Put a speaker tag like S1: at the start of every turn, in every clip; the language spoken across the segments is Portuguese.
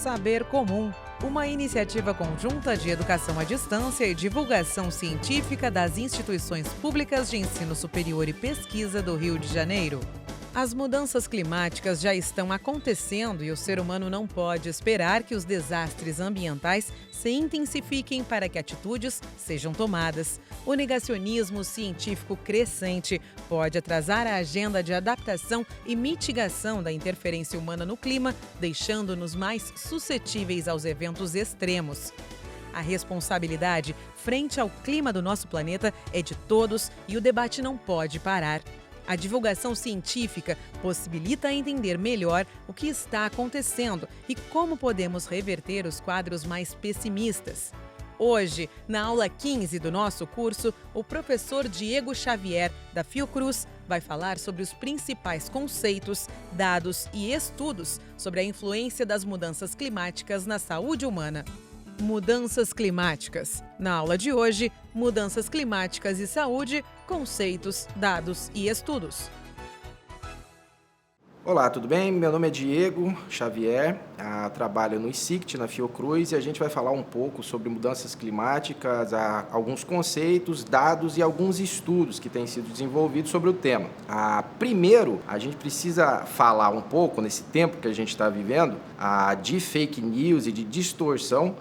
S1: Saber Comum, uma iniciativa conjunta de educação à distância e divulgação científica das instituições públicas de ensino superior e pesquisa do Rio de Janeiro. As mudanças climáticas já estão acontecendo e o ser humano não pode esperar que os desastres ambientais se intensifiquem para que atitudes sejam tomadas. O negacionismo científico crescente pode atrasar a agenda de adaptação e mitigação da interferência humana no clima, deixando-nos mais suscetíveis aos eventos extremos. A responsabilidade frente ao clima do nosso planeta é de todos e o debate não pode parar. A divulgação científica possibilita entender melhor o que está acontecendo e como podemos reverter os quadros mais pessimistas. Hoje, na aula 15 do nosso curso, o professor Diego Xavier, da Fiocruz, vai falar sobre os principais conceitos, dados e estudos sobre a influência das mudanças climáticas na saúde humana. Mudanças climáticas. Na aula de hoje, mudanças climáticas e saúde, conceitos, dados e estudos.
S2: Olá, tudo bem? Meu nome é Diego Xavier, trabalho no ICICT, na Fiocruz, e a gente vai falar um pouco sobre mudanças climáticas, alguns conceitos, dados e alguns estudos que têm sido desenvolvidos sobre o tema. Primeiro, a gente precisa falar um pouco, nesse tempo que a gente está vivendo, de fake news e de distorção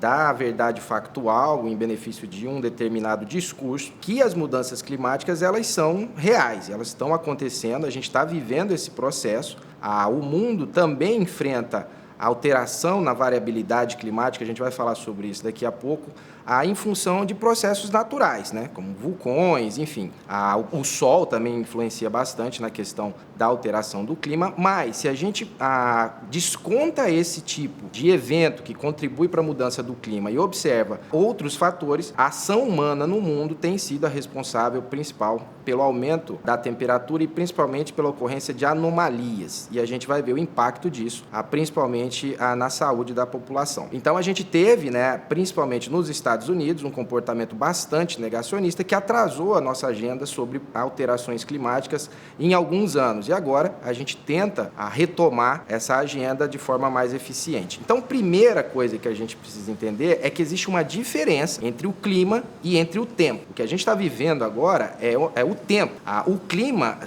S2: da verdade factual em benefício de um determinado discurso, que as mudanças climáticas elas são reais, elas estão acontecendo, a gente está vivendo esse processo, o mundo também enfrenta a alteração na variabilidade climática, a gente vai falar sobre isso daqui a pouco, em função de processos naturais, né, como vulcões, enfim. O Sol também influencia bastante na questão da alteração do clima, mas se a gente desconta esse tipo de evento que contribui para a mudança do clima e observa outros fatores, a ação humana no mundo tem sido a responsável principal pelo aumento da temperatura e principalmente pela ocorrência de anomalias. E a gente vai ver o impacto disso, principalmente na saúde da população. Então a gente teve, né, principalmente nos Estados Unidos, um comportamento bastante negacionista que atrasou a nossa agenda sobre alterações climáticas em alguns anos. E agora a gente tenta retomar essa agenda de forma mais eficiente. Então, primeira coisa que a gente precisa entender é que existe uma diferença entre o clima e entre o tempo. O que a gente está vivendo agora é o tempo. O clima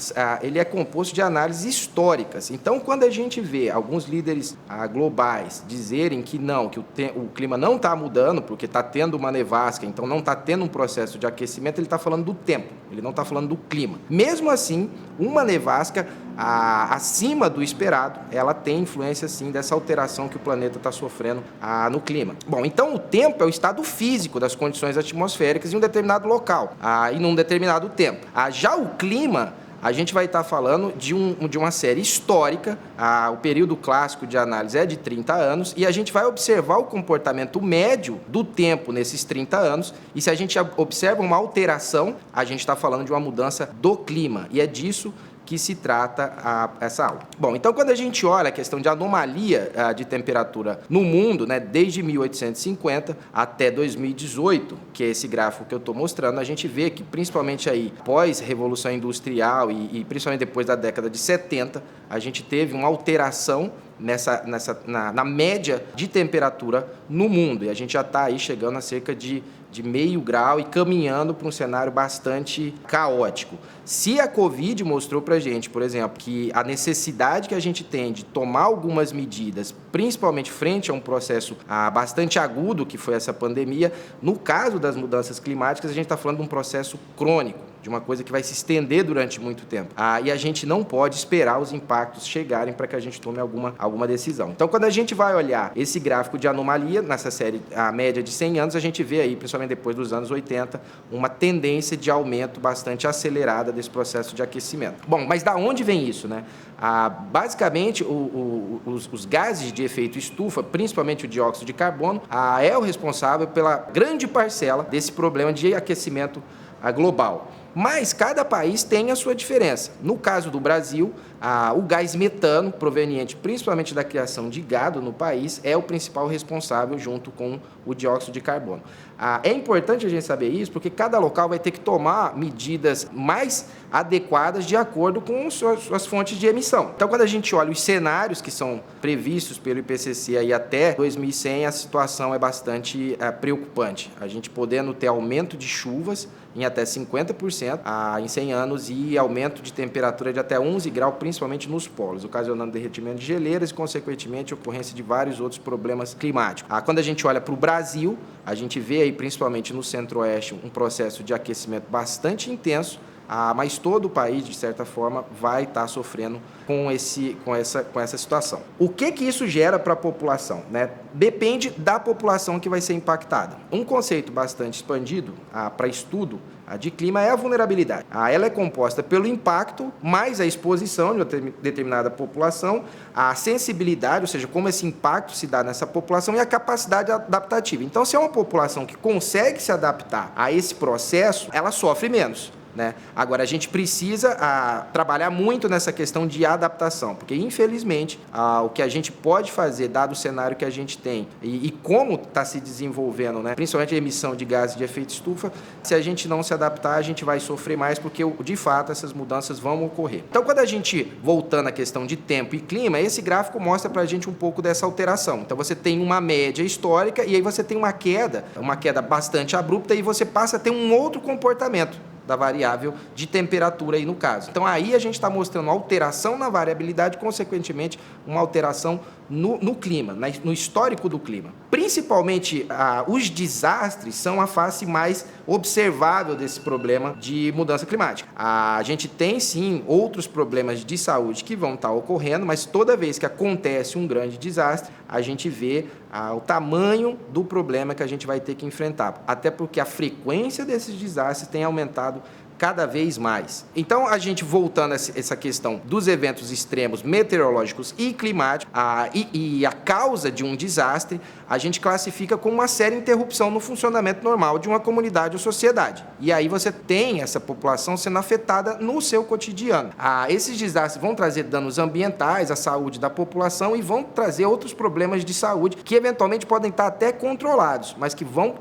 S2: ele é composto de análises históricas. Então, quando a gente vê alguns líderes globais dizerem que não, que o clima não está mudando, porque está tendo uma nevasca, então não está tendo um processo de aquecimento, ele está falando do tempo, ele não está falando do clima. Mesmo assim, uma nevasca acima do esperado, ela tem influência, sim, dessa alteração que o planeta está sofrendo no clima. Bom, então o tempo é o estado físico das condições atmosféricas em um determinado local e num determinado tempo. Já o clima, a gente vai estar falando de uma série histórica, o período clássico de análise é de 30 anos, e a gente vai observar o comportamento médio do tempo nesses 30 anos, e se a gente observa uma alteração, a gente está falando de uma mudança do clima, e é disso que se trata essa aula. Bom, então quando a gente olha a questão de anomalia de temperatura no mundo, né, desde 1850 até 2018, que é esse gráfico que eu estou mostrando, a gente vê que principalmente aí pós-revolução industrial e principalmente depois da década de 70, a gente teve uma alteração na média de temperatura no mundo, e a gente já está aí chegando a cerca de meio grau e caminhando para um cenário bastante caótico. Se a Covid mostrou para a gente, por exemplo, que a necessidade que a gente tem de tomar algumas medidas, principalmente frente a um processo bastante agudo, que foi essa pandemia, no caso das mudanças climáticas, a gente está falando de um processo crônico, de uma coisa que vai se estender durante muito tempo. E a gente não pode esperar os impactos chegarem para que a gente tome alguma decisão. Então, quando a gente vai olhar esse gráfico de anomalia, nessa série, a média de 100 anos, a gente vê aí, principalmente depois dos anos 80, uma tendência de aumento bastante acelerada desse processo de aquecimento. Bom, mas da onde vem isso, né? Basicamente, os gases de efeito estufa, principalmente o dióxido de carbono, é o responsável pela grande parcela desse problema de aquecimento global. Mas cada país tem a sua diferença. No caso do Brasil, o gás metano, proveniente principalmente da criação de gado no país, é o principal responsável junto com o dióxido de carbono. É importante a gente saber isso, porque cada local vai ter que tomar medidas mais adequadas de acordo com suas fontes de emissão. Então, quando a gente olha os cenários que são previstos pelo IPCC aí até 2100, a situação é bastante preocupante. A gente podendo ter aumento de chuvas em até 50% em 100 anos e aumento de temperatura de até 11 graus, principalmente nos polos, ocasionando derretimento de geleiras e, consequentemente, ocorrência de vários outros problemas climáticos. Quando a gente olha para o Brasil, a gente vê aí, principalmente no centro-oeste, um processo de aquecimento bastante intenso, mas todo o país, de certa forma, vai estar sofrendo com essa situação. O que isso gera para a população, né? Depende da população que vai ser impactada. Um conceito bastante expandido para estudo de clima é a vulnerabilidade. Ela é composta pelo impacto, mais a exposição de uma determinada população, a sensibilidade, ou seja, como esse impacto se dá nessa população, e a capacidade adaptativa. Então, se é uma população que consegue se adaptar a esse processo, ela sofre menos. Agora, a gente precisa trabalhar muito nessa questão de adaptação, porque, infelizmente, o que a gente pode fazer, dado o cenário que a gente tem e como está se desenvolvendo, principalmente a emissão de gases de efeito estufa, se a gente não se adaptar, a gente vai sofrer mais, porque, de fato, essas mudanças vão ocorrer. Então, quando a gente, voltando à questão de tempo e clima, esse gráfico mostra para a gente um pouco dessa alteração. Então, você tem uma média histórica e aí você tem uma queda bastante abrupta e você passa a ter um outro comportamento da variável de temperatura aí no caso. Então, aí a gente está mostrando alteração na variabilidade, consequentemente, uma alteração no clima, no histórico do clima. Principalmente, os desastres são a face mais observável desse problema de mudança climática. A gente tem, sim, outros problemas de saúde que vão estar ocorrendo, mas toda vez que acontece um grande desastre, a gente vê o tamanho do problema que a gente vai ter que enfrentar. Até porque a frequência desses desastres tem aumentado cada vez mais. Então, a gente voltando a essa questão dos eventos extremos meteorológicos e climáticos, e a causa de um desastre, a gente classifica como uma séria interrupção no funcionamento normal de uma comunidade ou sociedade. E aí você tem essa população sendo afetada no seu cotidiano. Esses desastres vão trazer danos ambientais à saúde da população e vão trazer outros problemas de saúde que eventualmente podem estar até controlados, mas que vão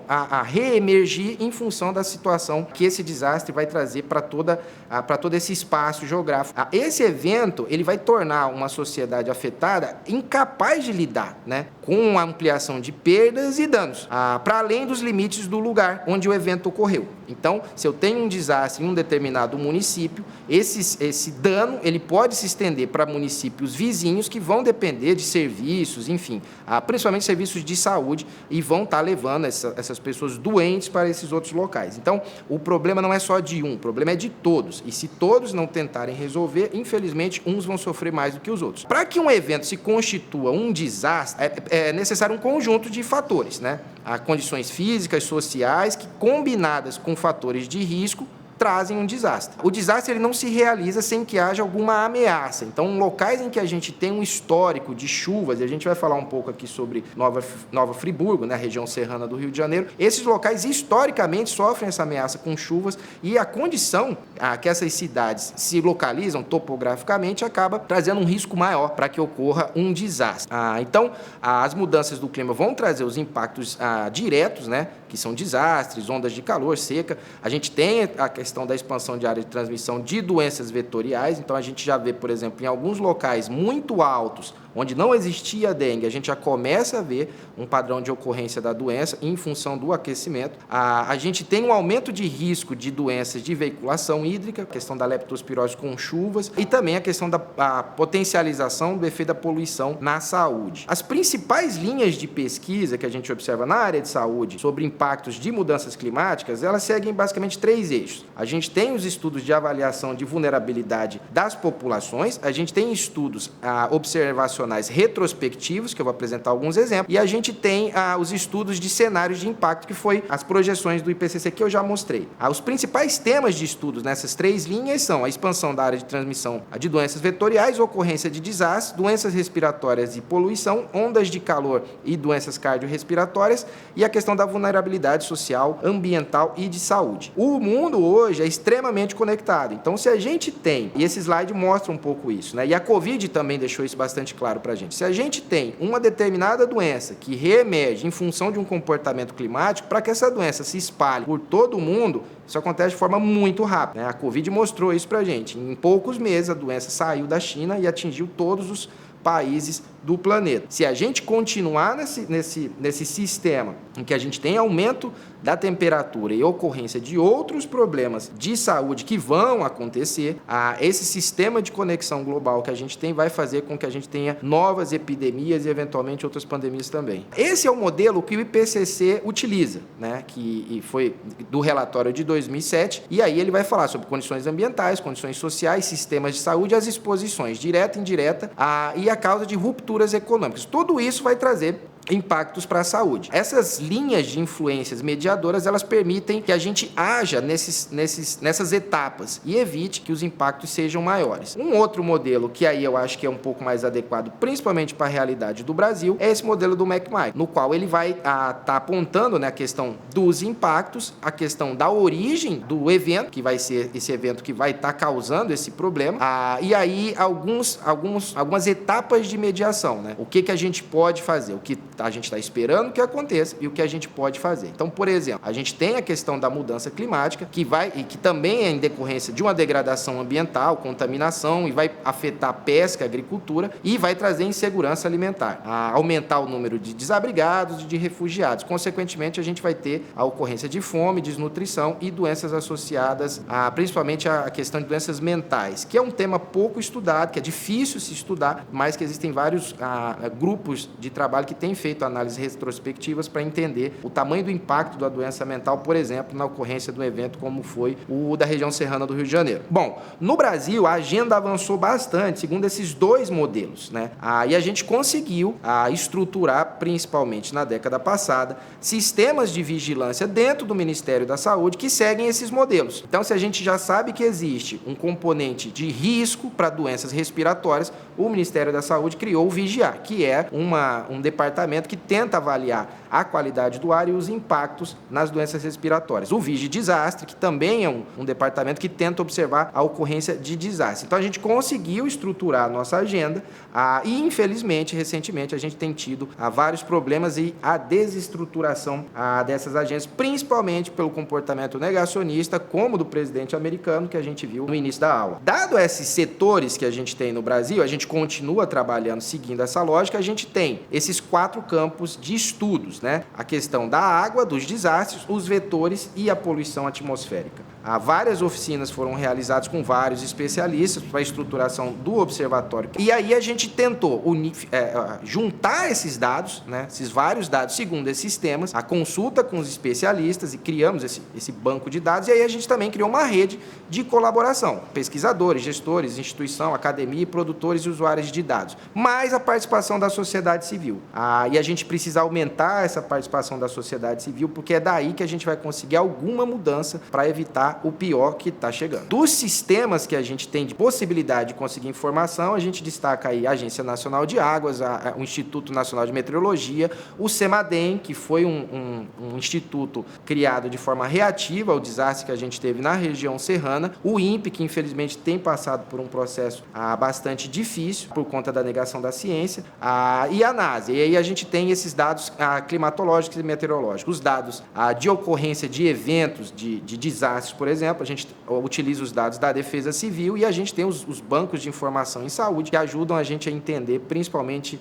S2: reemergir em função da situação que esse desastre vai trazer para todo esse espaço geográfico. Esse evento ele vai tornar uma sociedade afetada incapaz de lidar, com a ampliação de perdas e danos, para além dos limites do lugar onde o evento ocorreu. Então, se eu tenho um desastre em um determinado município, esse dano ele pode se estender para municípios vizinhos que vão depender de serviços, enfim, principalmente serviços de saúde, e vão estar levando essas pessoas doentes para esses outros locais. Então, o problema não é só de um, o problema é de todos. E se todos não tentarem resolver, infelizmente, uns vão sofrer mais do que os outros. Para que um evento se constitua um desastre, é necessário um conjunto de fatores, Há condições físicas, sociais, que combinadas com fatores de risco, trazem um desastre. O desastre ele não se realiza sem que haja alguma ameaça. Então, locais em que a gente tem um histórico de chuvas, e a gente vai falar um pouco aqui sobre Nova Friburgo, a região serrana do Rio de Janeiro, esses locais historicamente sofrem essa ameaça com chuvas, e a condição que essas cidades se localizam topograficamente acaba trazendo um risco maior para que ocorra um desastre. Então, as mudanças do clima vão trazer os impactos diretos, que são desastres, ondas de calor, seca. A gente tem a questão da expansão de área de transmissão de doenças vetoriais. Então, a gente já vê, por exemplo, em alguns locais muito altos, onde não existia dengue, a gente já começa a ver um padrão de ocorrência da doença em função do aquecimento. A gente tem um aumento de risco de doenças de veiculação hídrica, a questão da leptospirose com chuvas, e também a questão da potencialização do efeito da poluição na saúde. As principais linhas de pesquisa que a gente observa na área de saúde sobre impactos de mudanças climáticas, elas seguem basicamente 3 eixos. A gente tem os estudos de avaliação de vulnerabilidade das populações, a gente tem estudos observacionais internacionais retrospectivos, que eu vou apresentar alguns exemplos, e a gente tem os estudos de cenários de impacto, que foi as projeções do IPCC que eu já mostrei. Os principais temas de estudos nessas 3 linhas são a expansão da área de transmissão de doenças vetoriais, ocorrência de desastres, doenças respiratórias e poluição, ondas de calor e doenças cardiorrespiratórias, e a questão da vulnerabilidade social, ambiental e de saúde. O mundo hoje é extremamente conectado, então se a gente tem, e esse slide mostra um pouco isso, né? E a Covid também deixou isso bastante claro para a gente, se a gente tem uma determinada doença que reemerge em função de um comportamento climático, para que essa doença se espalhe por todo o mundo, isso acontece de forma muito rápida, né? A Covid mostrou isso para a gente. Em poucos meses, a doença saiu da China e atingiu todos os países do planeta. Se a gente continuar nesse sistema em que a gente tem aumento da temperatura e ocorrência de outros problemas de saúde que vão acontecer, esse sistema de conexão global que a gente tem vai fazer com que a gente tenha novas epidemias e, eventualmente, outras pandemias também. Esse é o modelo que o IPCC utiliza, né? Que foi do relatório de 2007, e aí ele vai falar sobre condições ambientais, condições sociais, sistemas de saúde, as exposições direta e indireta e a causa de rupturas econômicas. Tudo isso vai trazer impactos para a saúde. Essas linhas de influências mediadoras, elas permitem que a gente haja nessas etapas e evite que os impactos sejam maiores. Um outro modelo que aí eu acho que é um pouco mais adequado, principalmente para a realidade do Brasil, é esse modelo do McMichael, no qual ele vai estar apontando, né, a questão dos impactos, a questão da origem do evento, que vai ser esse evento que vai estar causando esse problema, e aí algumas etapas de mediação, né? O que a gente pode fazer, o que a gente está esperando que aconteça e o que a gente pode fazer. Então, por exemplo, a gente tem a questão da mudança climática, que também é em decorrência de uma degradação ambiental, contaminação, e vai afetar a pesca, a agricultura, e vai trazer insegurança alimentar, aumentar o número de desabrigados e de refugiados. Consequentemente, a gente vai ter a ocorrência de fome, desnutrição e doenças associadas, principalmente a questão de doenças mentais, que é um tema pouco estudado, que é difícil se estudar, mas que existem vários grupos de trabalho que têm feito análises retrospectivas para entender o tamanho do impacto da doença mental, por exemplo, na ocorrência do evento como foi o da região serrana do Rio de Janeiro. Bom, no Brasil a agenda avançou bastante, segundo esses 2 modelos, né? E a gente conseguiu estruturar, principalmente na década passada, sistemas de vigilância dentro do Ministério da Saúde que seguem esses modelos. Então, se a gente já sabe que existe um componente de risco para doenças respiratórias, o Ministério da Saúde criou o Vigiar, que é um departamento que tenta avaliar a qualidade do ar e os impactos nas doenças respiratórias. O Vigi Desastre, que também é um departamento que tenta observar a ocorrência de desastre. Então, a gente conseguiu estruturar a nossa agenda e, infelizmente, recentemente, a gente tem tido vários problemas e a desestruturação dessas agendas, principalmente pelo comportamento negacionista, como do presidente americano, que a gente viu no início da aula. Dado esses setores que a gente tem no Brasil, a gente continua trabalhando seguindo essa lógica, a gente tem esses 4 campos de estudos, né? A questão da água, dos desastres, os vetores e a poluição atmosférica. Várias oficinas foram realizadas com vários especialistas para a estruturação do observatório. E aí a gente tentou juntar esses dados, né, esses vários dados segundo esses temas, a consulta com os especialistas e criamos esse banco de dados. E aí a gente também criou uma rede de colaboração, pesquisadores, gestores, instituição, academia, produtores e usuários de dados, mais a participação da sociedade civil. E a gente precisa aumentar essa participação da sociedade civil, porque é daí que a gente vai conseguir alguma mudança para evitar o pior que está chegando. Dos sistemas que a gente tem de possibilidade de conseguir informação, a gente destaca aí a Agência Nacional de Águas, o Instituto Nacional de Meteorologia, o CEMADEM, que foi um instituto criado de forma reativa ao desastre que a gente teve na região serrana, o INPE, que infelizmente tem passado por um processo bastante difícil por conta da negação da ciência, e a NASA. E aí a gente tem esses dados climatológicos e meteorológicos, os dados de ocorrência de eventos, de desastres, por exemplo, a gente utiliza os dados da Defesa Civil e a gente tem os bancos de informação em saúde que ajudam a gente a entender principalmente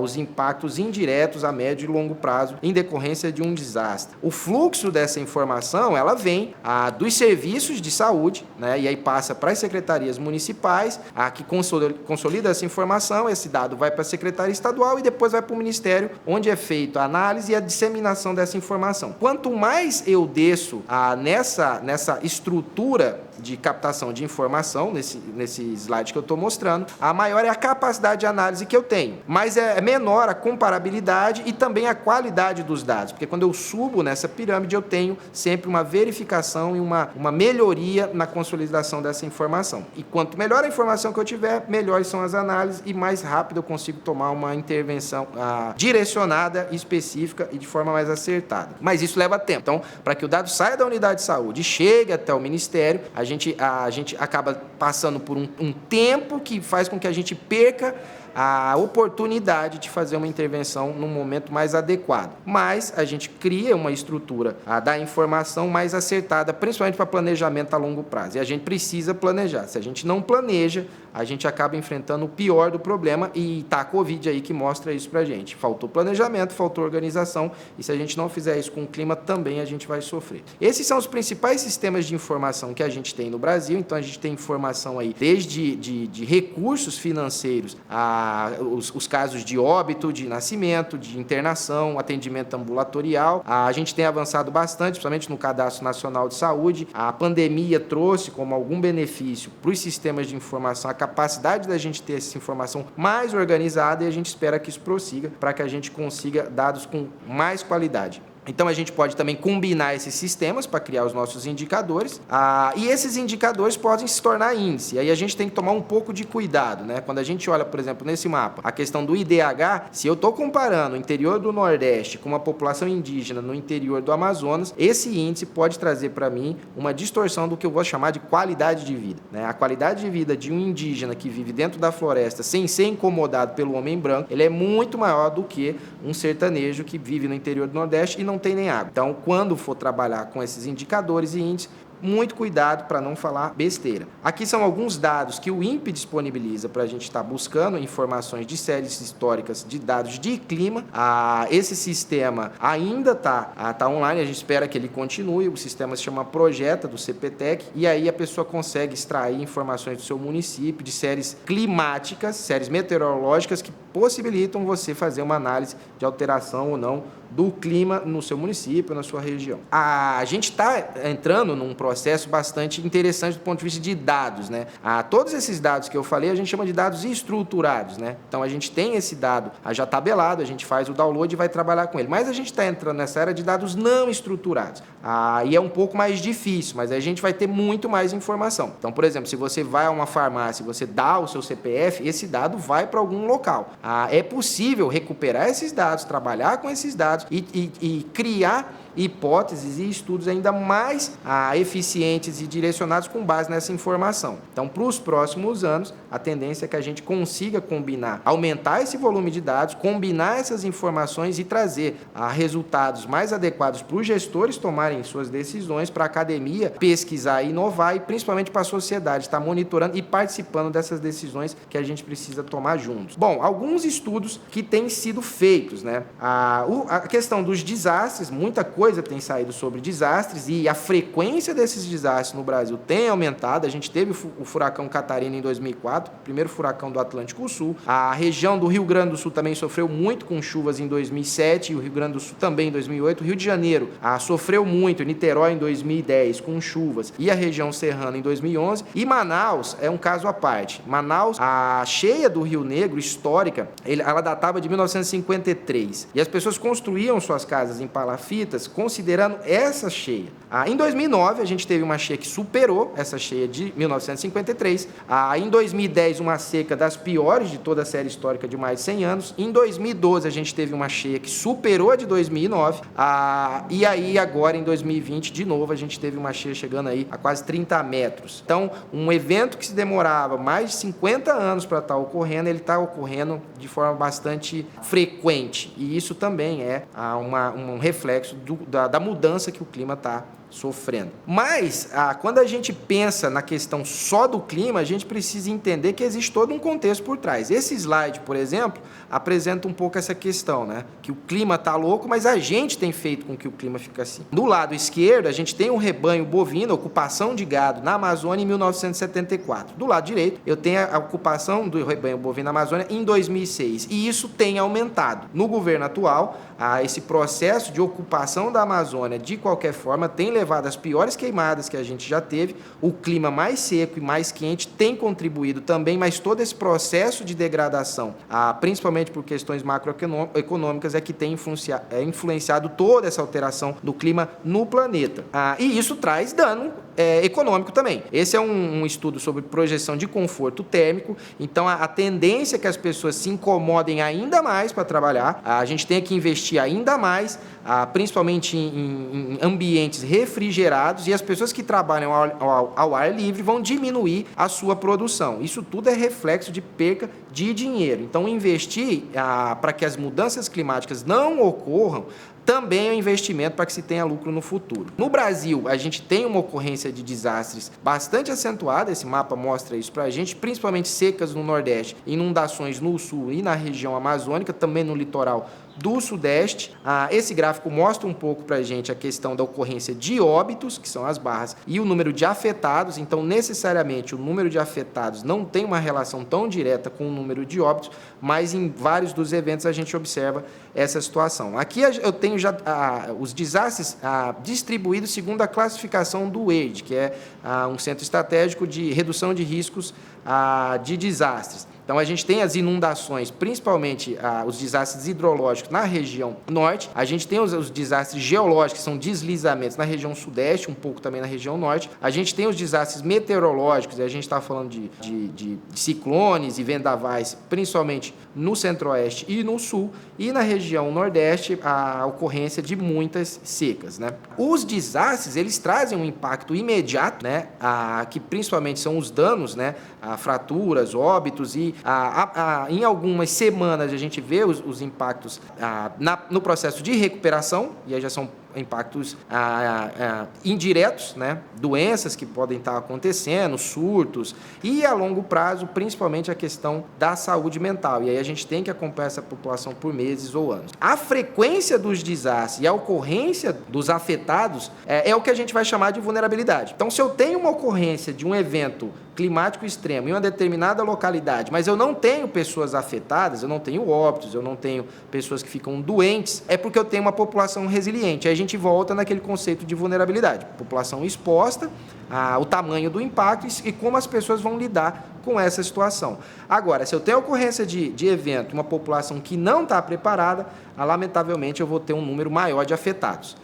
S2: os impactos indiretos a médio e longo prazo em decorrência de um desastre. O fluxo dessa informação, ela vem dos serviços de saúde, né, e aí passa para as secretarias municipais, que consolida essa informação, esse dado vai para a Secretaria Estadual e depois vai para o Ministério, onde é feita a análise e a disseminação dessa informação. Quanto mais eu desço nessa estrutura de captação de informação, nesse slide que eu estou mostrando, a maior é a capacidade de análise que eu tenho, mas é menor a comparabilidade e também a qualidade dos dados, porque quando eu subo nessa pirâmide, eu tenho sempre uma verificação e uma melhoria na consolidação dessa informação. E quanto melhor a informação que eu tiver, melhores são as análises e mais rápido eu consigo tomar uma intervenção direcionada, específica e de forma mais acertada. Mas isso leva tempo. Então, para que o dado saia da unidade de saúde e chegue até o Ministério, a gente acaba passando por um tempo que faz com que a gente perca a oportunidade de fazer uma intervenção num momento mais adequado. Mas a gente cria uma estrutura da informação mais acertada, principalmente para planejamento a longo prazo. E a gente precisa planejar. Se a gente não planeja, a gente acaba enfrentando o pior do problema e está a Covid aí que mostra isso para a gente. Faltou planejamento, faltou organização e se a gente não fizer isso com o clima, também a gente vai sofrer. Esses são os principais sistemas de informação que a gente tem no Brasil. Então, a gente tem informação aí desde de recursos financeiros os casos de óbito, de nascimento, de internação, atendimento ambulatorial. A gente tem avançado bastante, principalmente no Cadastro Nacional de Saúde. A pandemia trouxe como algum benefício para os sistemas de informação a capacidade da gente ter essa informação mais organizada e a gente espera que isso prossiga para que a gente consiga dados com mais qualidade. Então, a gente pode também combinar esses sistemas para criar os nossos indicadores, e esses indicadores podem se tornar índice. Aí a gente tem que tomar um pouco de cuidado, né? Quando a gente olha, por exemplo, nesse mapa, a questão do IDH, se eu estou comparando o interior do Nordeste com uma população indígena no interior do Amazonas, esse índice pode trazer para mim uma distorção do que eu vou chamar de qualidade de vida, né? A qualidade de vida de um indígena que vive dentro da floresta sem ser incomodado pelo homem branco, ele é muito maior do que um sertanejo que vive no interior do Nordeste e não tem nem água. Então, quando for trabalhar com esses indicadores e índices, muito cuidado para não falar besteira. Aqui são alguns dados que o INPE disponibiliza para a gente estar buscando informações de séries históricas de dados de clima. Esse sistema ainda está online, a gente espera que ele continue. O sistema se chama Projeta, do CPTEC, e aí a pessoa consegue extrair informações do seu município, de séries climáticas, séries meteorológicas que possibilitam você fazer uma análise de alteração ou não do clima no seu município, na sua região. A gente está entrando num processo bastante interessante do ponto de vista de dados, né? Todos esses dados que eu falei, a gente chama de dados estruturados, né? Então, a gente tem esse dado já tabelado, a gente faz o download e vai trabalhar com ele. Mas a gente está entrando nessa era de dados não estruturados. E é um pouco mais difícil, mas a gente vai ter muito mais informação. Então, por exemplo, se você vai a uma farmácia e você dá o seu CPF, esse dado vai para algum local. É possível recuperar esses dados, trabalhar com esses dados e criar hipóteses e estudos ainda mais eficientes e direcionados com base nessa informação. Então, para os próximos anos, a tendência é que a gente consiga combinar, aumentar esse volume de dados, combinar essas informações e trazer resultados mais adequados para os gestores tomarem suas decisões, para a academia pesquisar e inovar e principalmente para a sociedade estar monitorando e participando dessas decisões que a gente precisa tomar juntos. Bom, alguns estudos que têm sido feitos, né? A questão dos desastres, muita coisa tem saído sobre desastres e a frequência desses desastres no Brasil tem aumentado. A gente teve o furacão Catarina em 2004, o primeiro furacão do Atlântico Sul. A região do Rio Grande do Sul também sofreu muito com chuvas em 2007, e o Rio Grande do Sul também em 2008. O Rio de Janeiro sofreu muito, Niterói em 2010 com chuvas e a região serrana em 2011. E Manaus é um caso à parte. Manaus, a cheia do Rio Negro histórica, ela datava de 1953 e as pessoas construíam suas casas em palafitas considerando essa cheia. Em 2009, a gente teve uma cheia que superou essa cheia de 1953. Em 2010, uma seca das piores de toda a série histórica de mais de 100 anos. Em 2012, a gente teve uma cheia que superou a de 2009. E aí, agora, em 2020, de novo, a gente teve uma cheia chegando aí a quase 30 metros. Então, um evento que se demorava mais de 50 anos para estar ocorrendo, ele está ocorrendo de forma bastante frequente. E isso também é um reflexo da mudança que o clima está sofrendo. Mas, quando a gente pensa na questão só do clima, a gente precisa entender que existe todo um contexto por trás. Esse slide, por exemplo, apresenta um pouco essa questão, né? Que o clima está louco, mas a gente tem feito com que o clima fique assim. Do lado esquerdo, a gente tem um rebanho bovino, ocupação de gado na Amazônia em 1974. Do lado direito, eu tenho a ocupação do rebanho bovino na Amazônia em 2006. E isso tem aumentado. No governo atual, esse processo de ocupação da Amazônia, de qualquer forma, tem levado elevado às piores queimadas que a gente já teve, o clima mais seco e mais quente tem contribuído também, mas todo esse processo de degradação, principalmente por questões macroeconômicas, é que tem influenciado toda essa alteração do clima no planeta. E isso traz dano econômico também. Esse é um estudo sobre projeção de conforto térmico, então a tendência é que as pessoas se incomodem ainda mais para trabalhar, a gente tem que investir ainda mais, principalmente em ambientes refrigerados, e as pessoas que trabalham ao ar livre vão diminuir a sua produção. Isso tudo é reflexo de perca de dinheiro. Então, investir para que as mudanças climáticas não ocorram também é um investimento para que se tenha lucro no futuro. No Brasil, a gente tem uma ocorrência de desastres bastante acentuada, esse mapa mostra isso para a gente, principalmente secas no Nordeste, inundações no Sul e na região amazônica, também no litoral do Sudeste. Esse gráfico mostra um pouco para a gente a questão da ocorrência de óbitos, que são as barras, e o número de afetados. Então, necessariamente, o número de afetados não tem uma relação tão direta com o número de óbitos, mas em vários dos eventos a gente observa essa situação. Aqui eu tenho já os desastres distribuídos segundo a classificação do WERD, que é um centro estratégico de redução de riscos de desastres. Então, a gente tem as inundações, principalmente os desastres hidrológicos na região norte. A gente tem os desastres geológicos, que são deslizamentos na região sudeste, um pouco também na região norte. A gente tem os desastres meteorológicos, e a gente está falando de ciclones e vendavais, principalmente no centro-oeste e no sul. E na região nordeste, a ocorrência de muitas secas, né? Os desastres, eles trazem um impacto imediato, né? Que principalmente são os danos, né? Fraturas, óbitos, e em algumas semanas a gente vê os impactos no processo de recuperação, e aí já são impactos indiretos, né? Doenças que podem estar acontecendo, surtos, e a longo prazo, principalmente a questão da saúde mental. E aí a gente tem que acompanhar essa população por meses ou anos. A frequência dos desastres e a ocorrência dos afetados é o que a gente vai chamar de vulnerabilidade. Então, se eu tenho uma ocorrência de um evento climático extremo em uma determinada localidade, mas eu não tenho pessoas afetadas, eu não tenho óbitos, eu não tenho pessoas que ficam doentes, é porque eu tenho uma população resiliente. Aí a gente volta naquele conceito de vulnerabilidade. População exposta, o tamanho do impacto e como as pessoas vão lidar com essa situação. Agora, se eu tenho ocorrência de evento, uma população que não está preparada, lamentavelmente eu vou ter um número maior de afetados.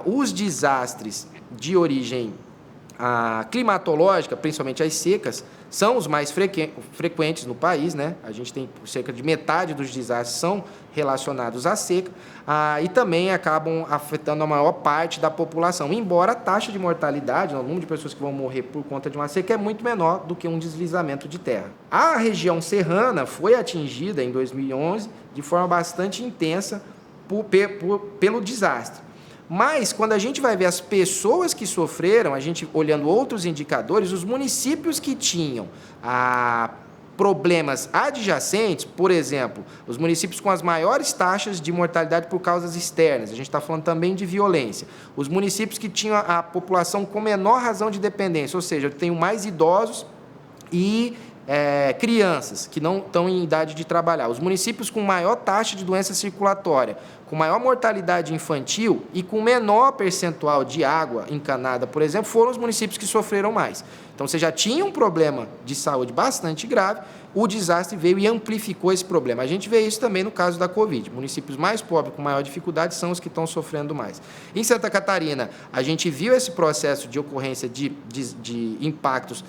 S2: Os desastres de origem climatológica, principalmente as secas, são os mais frequentes no país, né? A gente tem cerca de metade dos desastres são relacionados à seca, e também acabam afetando a maior parte da população, embora a taxa de mortalidade, o número de pessoas que vão morrer por conta de uma seca é muito menor do que um deslizamento de terra. A região serrana foi atingida em 2011 de forma bastante intensa pelo desastre. Mas, quando a gente vai ver as pessoas que sofreram, a gente olhando outros indicadores, os municípios que tinham problemas adjacentes, por exemplo, os municípios com as maiores taxas de mortalidade por causas externas, a gente está falando também de violência, os municípios que tinham a população com menor razão de dependência, ou seja, eu tenho mais idosos e crianças que não estão em idade de trabalhar, os municípios com maior taxa de doença circulatória, com maior mortalidade infantil e com menor percentual de água encanada, por exemplo, foram os municípios que sofreram mais. Então, você já tinha um problema de saúde bastante grave, o desastre veio e amplificou esse problema. A gente vê isso também no caso da Covid. Municípios mais pobres, com maior dificuldade, são os que estão sofrendo mais. Em Santa Catarina, a gente viu esse processo de ocorrência de impactos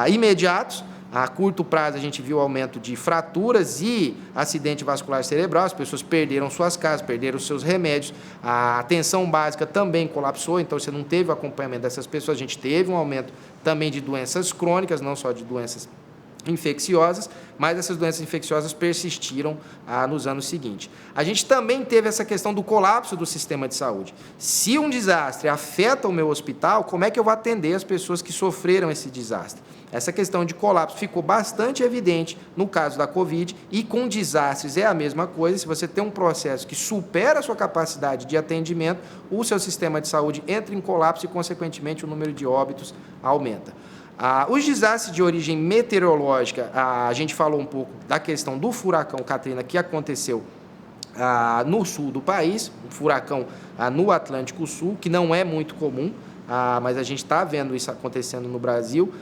S2: imediatos. A curto prazo, a gente viu o aumento de fraturas e acidente vascular cerebral, as pessoas perderam suas casas, perderam seus remédios, a atenção básica também colapsou, então você não teve o acompanhamento dessas pessoas, a gente teve um aumento também de doenças crônicas, não só de doenças infecciosas, mas essas doenças infecciosas persistiram nos anos seguintes. A gente também teve essa questão do colapso do sistema de saúde. Se um desastre afeta o meu hospital, como é que eu vou atender as pessoas que sofreram esse desastre? Essa questão de colapso ficou bastante evidente no caso da Covid, e com desastres é a mesma coisa. Se você tem um processo que supera a sua capacidade de atendimento, o seu sistema de saúde entra em colapso e, consequentemente, o número de óbitos aumenta. Os desastres de origem meteorológica, a gente falou um pouco da questão do furacão Katrina que aconteceu no sul do país, um furacão no Atlântico Sul, que não é muito comum, mas a gente está vendo isso acontecendo no Brasil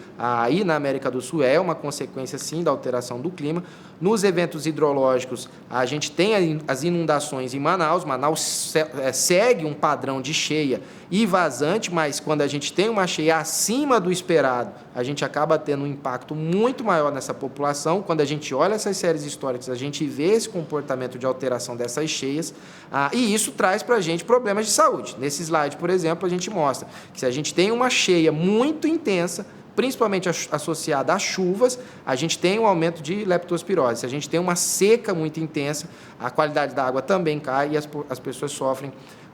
S2: e na América do Sul, é uma consequência, sim, da alteração do clima. Nos eventos hidrológicos, a gente tem as inundações em Manaus. Manaus segue um padrão de cheia e vazante, mas quando a gente tem uma cheia acima do esperado, a gente acaba tendo um impacto muito maior nessa população. Quando a gente olha essas séries históricas, a gente vê esse comportamento de alteração dessas cheias, e isso traz para a gente problemas de saúde. Nesse slide, por exemplo, a gente mostra que se a gente tem uma cheia muito intensa, principalmente associada a chuvas, a gente tem um aumento de leptospirose. Se a gente tem uma seca muito intensa, a qualidade da água também cai e as pessoas sofrem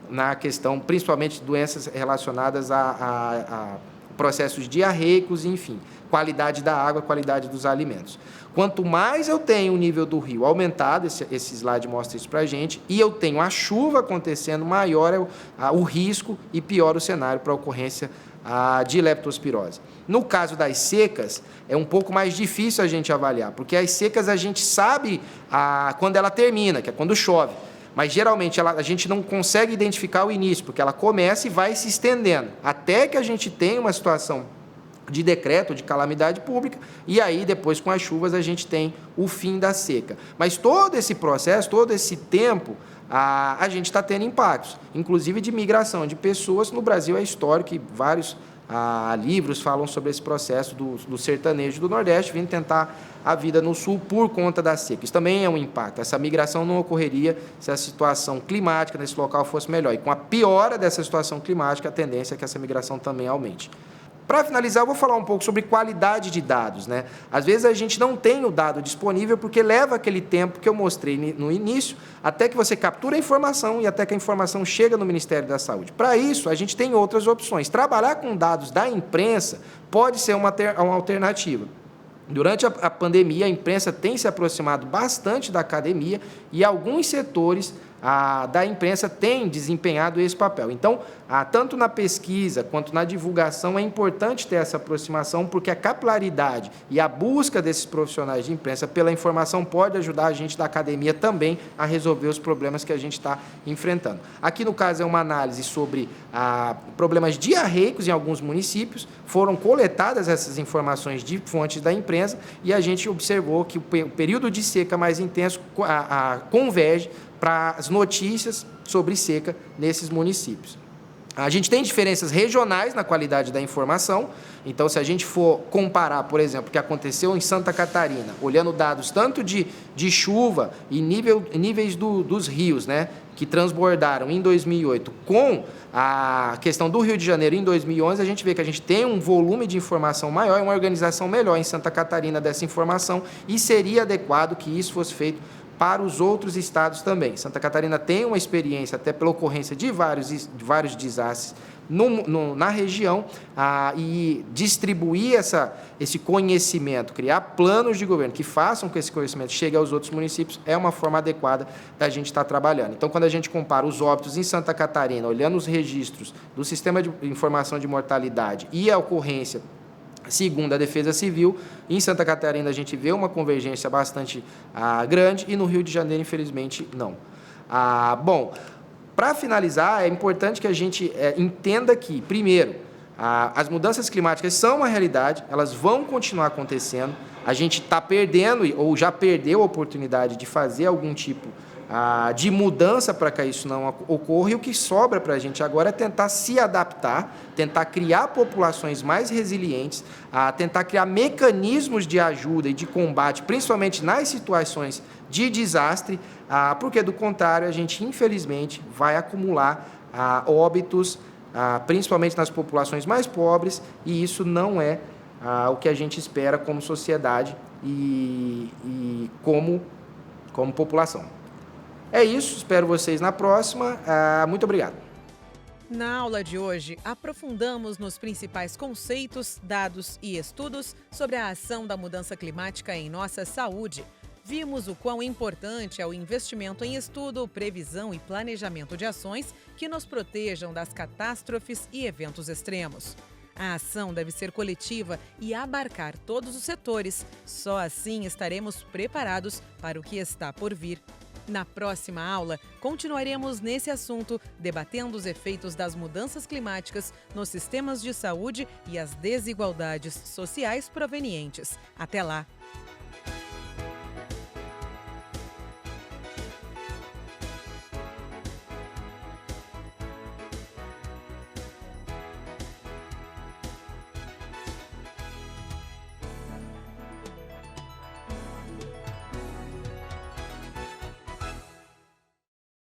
S2: na questão, principalmente doenças relacionadas a processos diarreicos, enfim, qualidade da água, qualidade dos alimentos. Quanto mais eu tenho o nível do rio aumentado, esse slide mostra isso para a gente, e eu tenho a chuva acontecendo, maior é o risco e pior o cenário para a ocorrência de leptospirose. No caso das secas, é um pouco mais difícil a gente avaliar, porque as secas a gente sabe quando ela termina, que é quando chove, mas geralmente a gente não consegue identificar o início, porque ela começa e vai se estendendo, até que a gente tenha uma situação de decreto de calamidade pública, e aí depois com as chuvas a gente tem o fim da seca. Mas todo esse processo, todo esse tempo, a gente está tendo impactos, inclusive de migração de pessoas. No Brasil é histórico que vários livros falam sobre esse processo do sertanejo do Nordeste vindo tentar a vida no Sul por conta da seca. Isso também é um impacto. Essa migração não ocorreria se a situação climática nesse local fosse melhor. E com a piora dessa situação climática, a tendência é que essa migração também aumente. Para finalizar, eu vou falar um pouco sobre qualidade de dados, né? Às vezes a gente não tem o dado disponível porque leva aquele tempo que eu mostrei no início, até que você captura a informação e até que a informação chega no Ministério da Saúde. Para isso, a gente tem outras opções. Trabalhar com dados da imprensa pode ser uma alternativa. Durante a pandemia, a imprensa tem se aproximado bastante da academia e alguns setores da imprensa têm desempenhado esse papel. Então, tanto na pesquisa quanto na divulgação, é importante ter essa aproximação, porque a capilaridade e a busca desses profissionais de imprensa pela informação pode ajudar a gente da academia também a resolver os problemas que a gente está enfrentando. Aqui, no caso, é uma análise sobre problemas diarreicos em alguns municípios. Foram coletadas essas informações de fontes da imprensa e a gente observou que o período de seca mais intenso converge para as notícias sobre seca nesses municípios. A gente tem diferenças regionais na qualidade da informação. Então, se a gente for comparar, por exemplo, o que aconteceu em Santa Catarina, olhando dados tanto de chuva e níveis dos rios, né, que transbordaram em 2008, com a questão do Rio de Janeiro em 2011, a gente vê que a gente tem um volume de informação maior e uma organização melhor em Santa Catarina dessa informação, e seria adequado que isso fosse feito para os outros estados também. Santa Catarina tem uma experiência, até pela ocorrência de vários desastres na região, e distribuir esse conhecimento, criar planos de governo que façam com que esse conhecimento chegue aos outros municípios, é uma forma adequada da gente estar trabalhando. Então, quando a gente compara os óbitos em Santa Catarina, olhando os registros do Sistema de Informação de Mortalidade e a ocorrência segundo a Defesa Civil, em Santa Catarina a gente vê uma convergência bastante grande, e no Rio de Janeiro, infelizmente, não. Bom, para finalizar, é importante que a gente entenda que, primeiro, as mudanças climáticas são uma realidade, elas vão continuar acontecendo, a gente está perdendo ou já perdeu a oportunidade de fazer algum tipo de mudança para que isso não ocorra, e o que sobra para a gente agora é tentar se adaptar, tentar criar populações mais resilientes, tentar criar mecanismos de ajuda e de combate, principalmente nas situações de desastre, porque, do contrário, a gente, infelizmente, vai acumular óbitos, principalmente nas populações mais pobres, e isso não é o que a gente espera como sociedade e como população. É isso, espero vocês na próxima. Muito obrigado.
S1: Na aula de hoje, aprofundamos nos principais conceitos, dados e estudos sobre a ação da mudança climática em nossa saúde. Vimos o quão importante é o investimento em estudo, previsão e planejamento de ações que nos protejam das catástrofes e eventos extremos. A ação deve ser coletiva e abarcar todos os setores. Só assim estaremos preparados para o que está por vir. Na próxima aula, continuaremos nesse assunto, debatendo os efeitos das mudanças climáticas nos sistemas de saúde e as desigualdades sociais provenientes. Até lá!